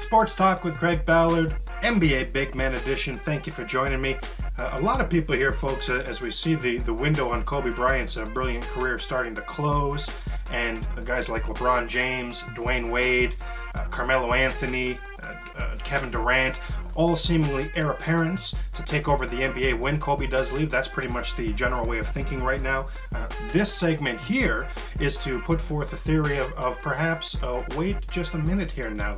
Sports Talk with Craig Ballard, NBA Big Man Edition. Thank you for joining me. A lot of people here, folks, as we see the window on Kobe Bryant's brilliant career starting to close, and guys like LeBron James, Dwayne Wade, Carmelo Anthony, Kevin Durant, all seemingly heir apparents to take over the NBA when Kobe does leave. That's pretty much the general way of thinking right now. This segment here is to put forth a theory of perhaps wait just a minute here now.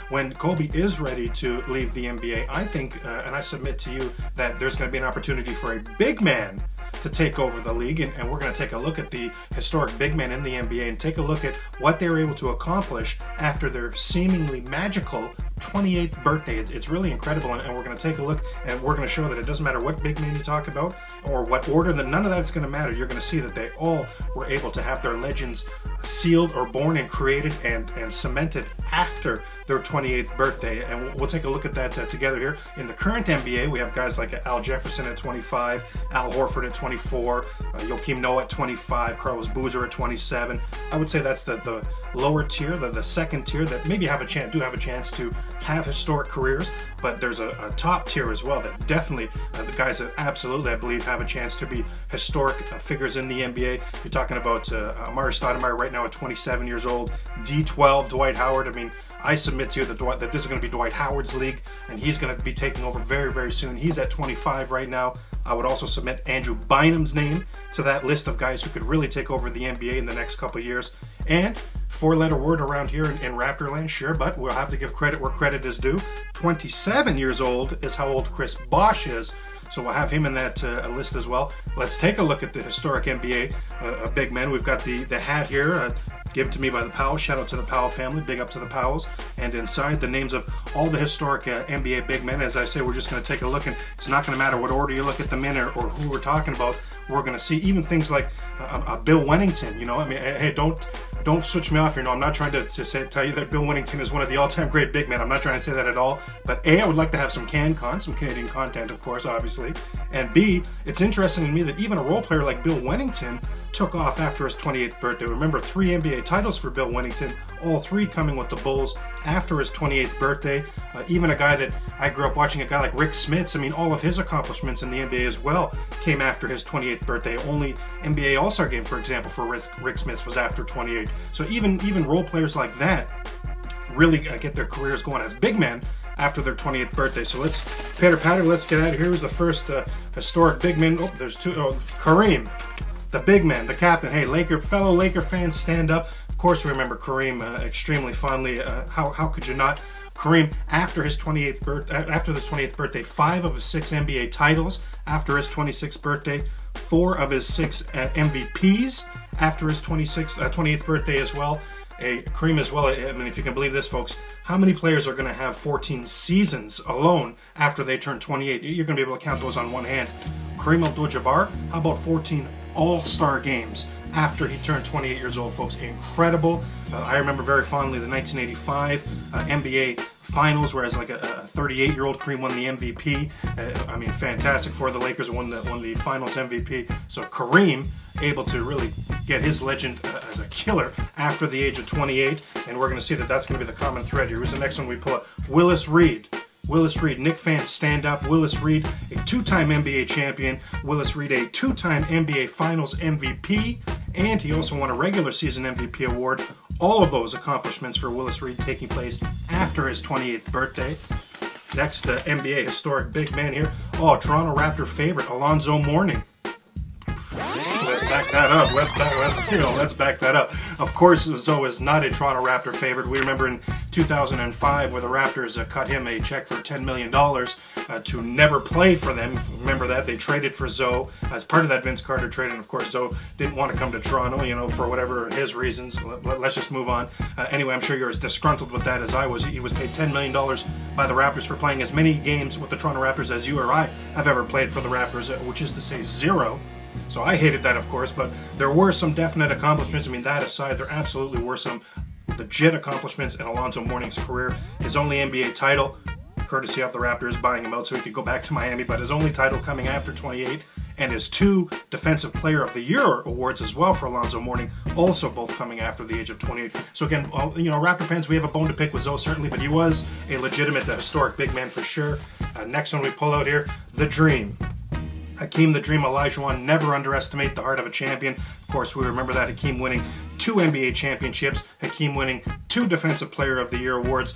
When Kobe is ready to leave the NBA, I think, and I submit to you, that there's going to be an opportunity for a big man to take over the league, and we're going to take a look at the historic big men in the NBA and take a look at what they were able to accomplish after their seemingly magical 28th birthday. It's really incredible, and we're going to take a look, and we're going to show that it doesn't matter what big man you talk about or what order, that none of that's going to matter. You're going to see that they all were able to have their legends sealed or born and created and cemented after their 28th birthday, and we'll take a look at that together here. In the current NBA, we have guys like Al Jefferson at 25, Al Horford at 24, Joakim Noah at 25, Carlos Boozer at 27. I would say that's the lower tier, the second tier that maybe have a chance to have historic careers, but there's a top tier as well that definitely the guys that absolutely, I believe, have a chance to be historic figures in the NBA. You're talking about Amari Stoudemire right now at 27 years old, D12, Dwight Howard. I mean, I submit to you that this is going to be Dwight Howard's league, and he's going to be taking over very, very soon. He's at 25 right now. I would also submit Andrew Bynum's name to that list of guys who could really take over the NBA in the next couple of years. And four-letter word around here in Raptorland, sure, but we'll have to give credit where credit is due. 27 years old is how old Chris Bosh is, so we'll have him in that list as well. Let's take a look at the historic NBA big men. We've got the hat here, given to me by the Powells. Shout out to the Powell family, big up to the Powells. And inside, the names of all the historic NBA big men. As I say, we're just going to take a look, and it's not going to matter what order you look at them in or who we're talking about. We're going to see even things like Bill Wennington. You know, I mean, hey, don't switch me off here. No, I'm not trying to tell you that Bill Wennington is one of the all-time great big men. I'm not trying to say that at all. But A, I would like to have some some Canadian content, of course, obviously. And B, it's interesting to me that even a role player like Bill Wennington took off after his 28th birthday. Remember, 3 NBA titles for Bill Wennington, all 3 coming with the Bulls after his 28th birthday. Even a guy that I grew up watching, a guy like Rick Smits, I mean, all of his accomplishments in the NBA as well came after his 28th birthday. Only NBA All-Star game, for example, for Rick Smits was after 28. So even role players like that really get their careers going as big men after their 28th birthday. So let's patter, let's get out of here. Here's the first historic big man. Oh, there's 2. Oh, Kareem, the big man, the captain. Hey, fellow Laker fans, stand up. Of course, we remember Kareem extremely fondly. How could you not? Kareem, after his 28th birthday, 5 of his 6 NBA titles. After his 26th birthday, 4 of his 6 MVPs. After his 28th birthday as well. Kareem as well. I mean, if you can believe this, folks, how many players are going to have 14 seasons alone after they turn 28? You're going to be able to count those on one hand. Kareem Abdul-Jabbar, how about 14 All-Star games after he turned 28 years old, folks? Incredible. I remember very fondly the 1985 NBA Finals, whereas like a 38-year-old Kareem won the MVP. I mean, fantastic for the Lakers, won the Finals MVP. So Kareem able to really get his legend as a killer after the age of 28, and we're going to see that that's going to be the common thread here. Who's the next one we pull up? Willis Reed. Willis Reed, Knick fans, stand up. Willis Reed, a 2-time NBA champion. Willis Reed, a 2-time NBA Finals MVP, and he also won a regular season MVP award. All of those accomplishments for Willis Reed taking place after his 28th birthday. Next, NBA historic big man here. Oh, Toronto Raptor favorite, Alonzo Mourning. Let's back that up. Let's back that up. Of course, Zoe is not a Toronto Raptor favorite. We remember in 2005 where the Raptors cut him a check for $10 million to never play for them. Remember that? They traded for Zoe as part of that Vince Carter trade, and of course Zoe didn't want to come to Toronto, you know, for whatever his reasons. Let's just move on. Anyway, I'm sure you're as disgruntled with that as I was. He was paid $10 million by the Raptors for playing as many games with the Toronto Raptors as you or I have ever played for the Raptors, which is to say 0. So I hated that, of course, but there were some definite accomplishments. I mean, that aside, there absolutely were some legit accomplishments in Alonzo Mourning's career. His only NBA title, courtesy of the Raptors buying him out so he could go back to Miami, but his only title coming after 28 and his 2 Defensive Player of the Year awards as well for Alonzo Mourning, also both coming after the age of 28. So again, you know, Raptor fans, we have a bone to pick with Zoe certainly, but he was a legitimate, historic big man for sure. Next one we pull out here, the Dream. Hakeem the Dream Olajuwon, never underestimate the heart of a champion. Of course, we remember that Hakeem winning 2 NBA championships, Hakeem winning 2 Defensive Player of the Year awards,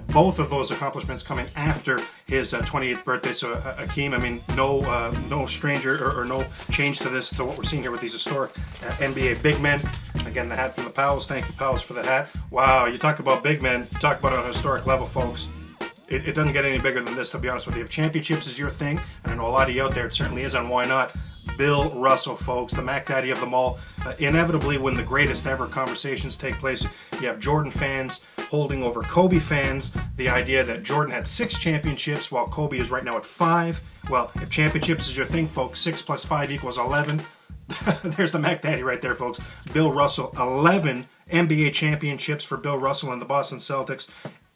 both of those accomplishments coming after his 28th birthday. So Hakeem, I mean, no stranger or no change to this, to what we're seeing here with these historic NBA big men. Again, the hat from the Powells. Thank you, Powells, for the hat. Wow, you talk about big men, talk about on a historic level, folks. It doesn't get any bigger than this, to be honest with you. If championships is your thing, and I know a lot of you out there, it certainly is, and why not? Bill Russell, folks, the Mac Daddy of them all. Inevitably, when the greatest ever conversations take place, you have Jordan fans holding over Kobe fans. The idea that Jordan had 6 championships while Kobe is right now at 5. Well, if championships is your thing, folks, 6 plus 5 equals 11. There's the Mac Daddy right there, folks. Bill Russell, 11 NBA championships for Bill Russell and the Boston Celtics.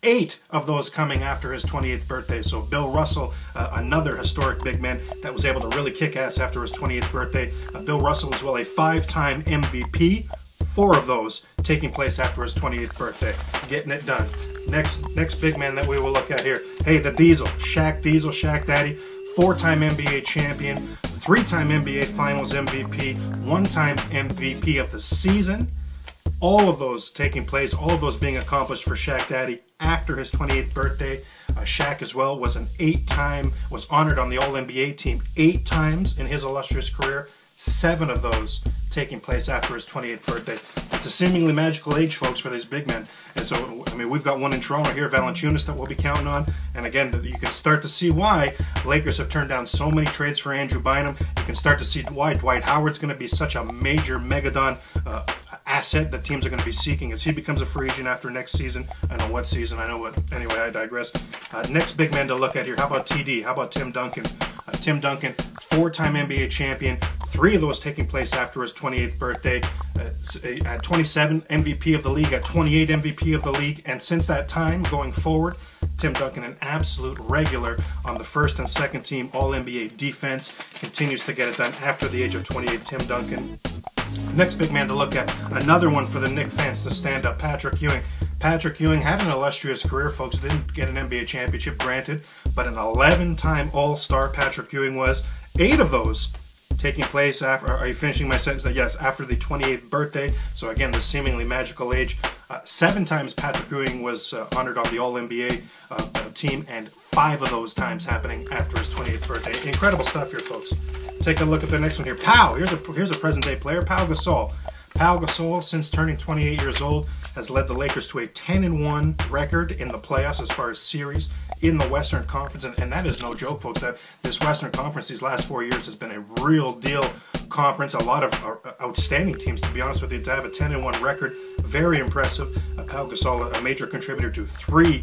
8 of those coming after his 28th birthday. So Bill Russell, another historic big man that was able to really kick ass after his 28th birthday. Bill Russell as well, a 5-time MVP. 4 of those taking place after his 28th birthday. Getting it done. Next big man that we will look at here. Hey, the Diesel. Shaq Daddy. 4-time NBA champion. 3-time NBA Finals MVP. 1-time MVP of the season. All of those taking place, all of those being accomplished for Shaq Daddy after his 28th birthday. Shaq as well was was honored on the All-NBA team 8 times in his illustrious career. 7 of those taking place after his 28th birthday. It's a seemingly magical age, folks, for these big men. And so, I mean, we've got one in Toronto here, Valanciunas, that we'll be counting on. And again, you can start to see why Lakers have turned down so many trades for Andrew Bynum. You can start to see why Dwight Howard's going to be such a major megadon asset that teams are going to be seeking as he becomes a free agent after next season. I know what season, I know what. Anyway, I digress. Next big man to look at here, how about TD? How about Tim Duncan? Tim Duncan, 4-time NBA champion, 3 of those taking place after his 28th birthday. At 27, MVP of the league. At 28, MVP of the league. And since that time, going forward, Tim Duncan, an absolute regular on the first and second team All-NBA defense, continues to get it done after the age of 28. Tim Duncan. Next big man to look at, another one for the Knick fans to stand up, Patrick Ewing. Patrick Ewing had an illustrious career, folks. Didn't get an NBA championship, granted, but an 11-time All-Star Patrick Ewing was. 8 of those taking place after, are you finishing my sentence? Yes, after the 28th birthday. So again, the seemingly magical age. 7 times Patrick Ewing was honored on the All-NBA team, and 5 of those times happening after his 28th birthday. Incredible stuff here, folks. Take a look at the next one here. Pau, here's a present-day player, Pau Gasol. Pau Gasol, since turning 28 years old, has led the Lakers to a 10-1 record in the playoffs as far as series in the Western Conference, and that is no joke, folks. That this Western Conference these last 4 years has been a real deal conference. A lot of outstanding teams, to be honest with you, to have a 10-1 record. Very impressive. Pau Gasol, a major contributor to 3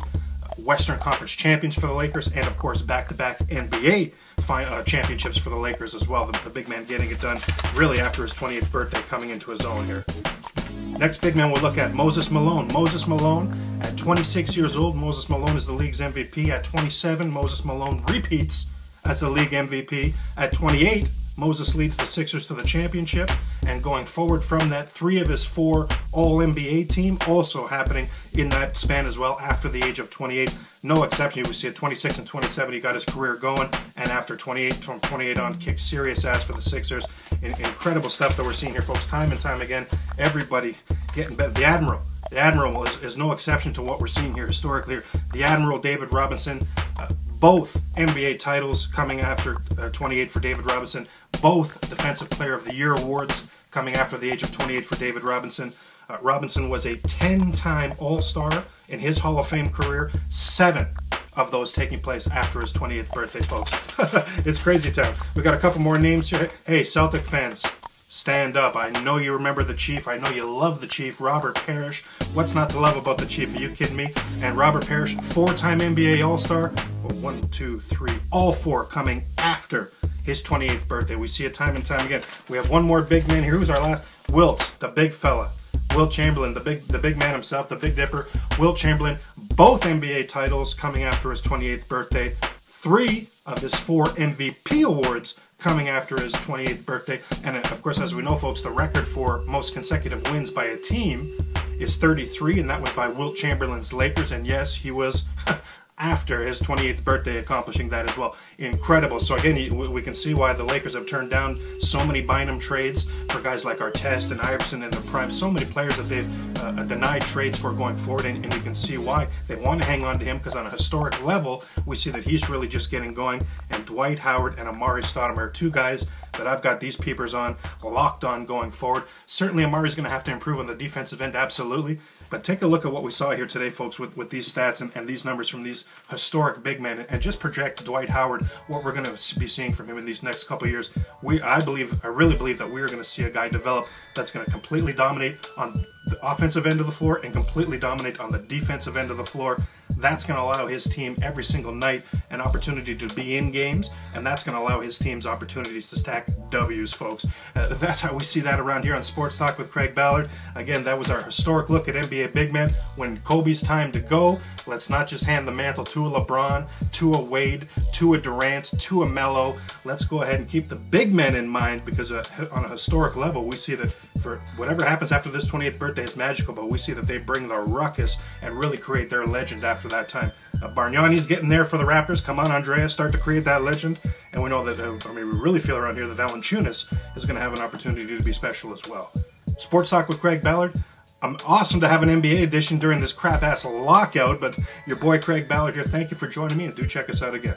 Western Conference champions for the Lakers, and of course back-to-back NBA championships for the Lakers as well. The big man getting it done really after his 28th birthday, coming into his own here. Next big man we'll look at, Moses Malone. Moses Malone, at 26 years old, Moses Malone is the league's MVP. At 27, Moses Malone repeats as the league MVP. At 28, Moses leads the Sixers to the championship, and going forward from that, 3 of his 4 All-NBA team also happening in that span as well after the age of 28. No exception. We see at 26 and 27 he got his career going, and after 28, from 28 on, kicked serious ass for the Sixers. Incredible stuff that we're seeing here, folks, time and time again. Everybody getting better. The Admiral is no exception to what we're seeing here historically. The Admiral, David Robinson, both NBA titles coming after 28 for David Robinson. Both Defensive Player of the Year awards coming after the age of 28 for David Robinson. Robinson was a 10-time All-Star in his Hall of Fame career. 7 of those taking place after his 28th birthday, folks. It's crazy town. We got a couple more names here. Hey, Celtic fans, stand up. I know you remember the Chief. I know you love the Chief, Robert Parrish. What's not to love about the Chief? Are you kidding me? And Robert Parrish, 4-time NBA All-Star. Well, 1, 2, 3, all 4 coming after his 28th birthday. We see it time and time again. We have one more big man here. Who's our last? Wilt, the big fella. Wilt Chamberlain, the big man himself, the Big Dipper. Wilt Chamberlain, both NBA titles coming after his 28th birthday. 3 of his 4 MVP awards coming after his 28th birthday. And of course, as we know, folks, the record for most consecutive wins by a team is 33, and that was by Wilt Chamberlain's Lakers. And yes, he was after his 28th birthday accomplishing that as well. Incredible. So again, we can see why the Lakers have turned down so many Bynum trades for guys like Artest and Iverson in their prime. So many players that they've denied trades for going forward, and you can see why they want to hang on to him, because on a historic level, we see that he's really just getting going. And Dwight Howard and Amari Stoudemire, two guys that I've got these peepers on, locked on going forward. Certainly Amari's going to have to improve on the defensive end, absolutely. But take a look at what we saw here today, folks, with these stats and these numbers from these historic big men, and just project Dwight Howard, what we're going to be seeing from him in these next couple of years. I really believe that we are going to see a guy develop that's going to completely dominate on the offensive end of the floor and completely dominate on the defensive end of the floor. That's going to allow his team every single night an opportunity to be in games, and that's going to allow his team's opportunities to stack W's, folks. That's how we see that around here on Sports Talk with Craig Ballard. Again, that was our historic look at NBA big men. When Kobe's time to go, let's not just hand the mantle to a LeBron, to a Wade, to a Durant, to a Melo. Let's go ahead and keep the big men in mind, because on a historic level, we see that for whatever happens after this 28th birthday is magical, but we see that they bring the ruckus and really create their legend after that time. Bargnani's getting there for the Raptors. Come on, Andrea, start to create that legend. And we know that, we really feel around here that Valanciunas is going to have an opportunity to be special as well. Sports Talk with Craig Ballard. Awesome to have an NBA edition during this crap-ass lockout, but your boy Craig Ballard here. Thank you for joining me, and do check us out again.